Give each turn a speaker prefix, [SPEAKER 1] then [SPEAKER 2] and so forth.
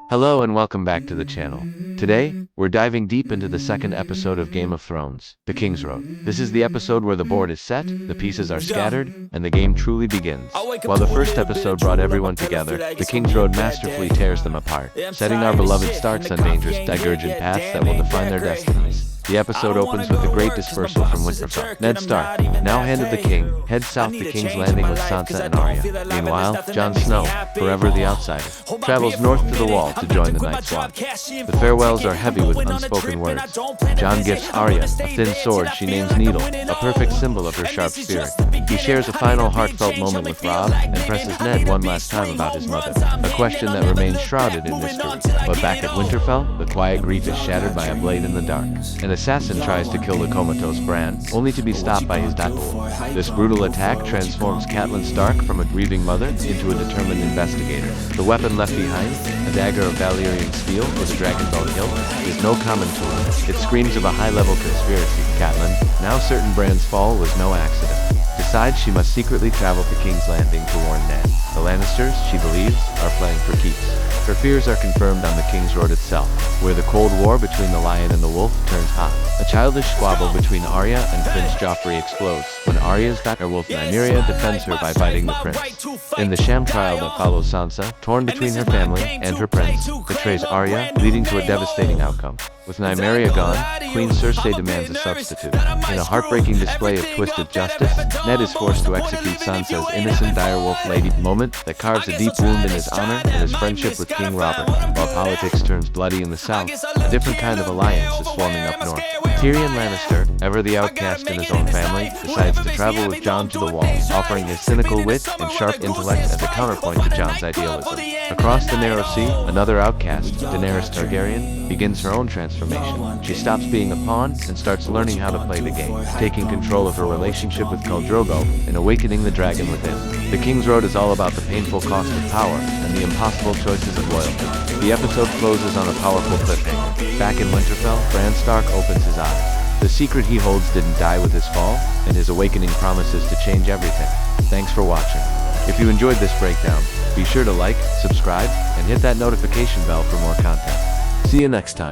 [SPEAKER 1] Hello and welcome back to the channel. Today, we're diving deep into the second episode of Game of Thrones, The Kingsroad. This is the episode where the board is set, the pieces are scattered, and the game truly begins. While the first episode brought everyone together, The Kingsroad masterfully tears them apart, setting our beloved Starks on dangerous, divergent paths that will define their destinies. The episode opens with a great dispersal from Winterfell. Ned Stark, now Hand of the King, heads south to King's Landing with Sansa and Arya. Meanwhile, Jon Snow, forever the outsider, travels north to the Wall to join the Night's Watch. The farewells are heavy with unspoken words. Jon gifts Arya a thin sword she names Needle, a perfect symbol of her sharp spirit. He shares a final heartfelt moment with Robb and presses Ned one last time about his mother, a question that remains shrouded in mystery. But back at Winterfell, the quiet grief is shattered by a blade in the dark. An assassin tries to kill the comatose Bran, only to be stopped by his dad. This brutal attack transforms Catelyn Stark from a grieving mother into a determined investigator. The weapon left behind, a dagger of Valyrian steel with a dragonbone hilt, is no common tool. It screams of a high-level conspiracy. Catelyn, now certain Bran's fall was no accident, decides she must secretly travel to King's Landing to warn Ned. The Lannisters, she believes, are playing for keeps. Her fears are confirmed on the Kingsroad itself, where the Cold War between the Lion and the Wolf turns hot. A childish squabble between Arya and Prince Joffrey explodes, when Arya's wolf Nymeria defends her by fighting the prince. In the sham trial that follows, Sansa, torn between her family and her prince, betrays Arya, leading to a devastating outcome. With Nymeria gone, Queen Cersei demands a substitute. In a heartbreaking display of twisted justice, Ned is forced to execute Sansa's innocent direwolf lady, moment that carves a deep wound in his honor and his friendship with King Robert. While politics turns bloody in the south, a different kind of alliance is forming up north. Tyrion Lannister, ever the outcast in his own family, decides to travel with Jon to the Wall, offering his cynical wit and sharp intellect as a counterpoint to Jon's idealism. Across the Narrow Sea, another outcast, Daenerys Targaryen, begins her own transformation. She stops being a pawn and starts learning how to play the game, taking control of her relationship with Khal Drogo and awakening the dragon within. The Kingsroad is all about the painful cost of power and the impossible choices of loyalty. The episode closes on a powerful cliffhanger. Back in Winterfell, Bran Stark opens his eyes. The secret he holds didn't die with his fall, and his awakening promises to change everything. Thanks for watching. If you enjoyed this breakdown, be sure to like, subscribe, and hit that notification bell for more content. See you next time.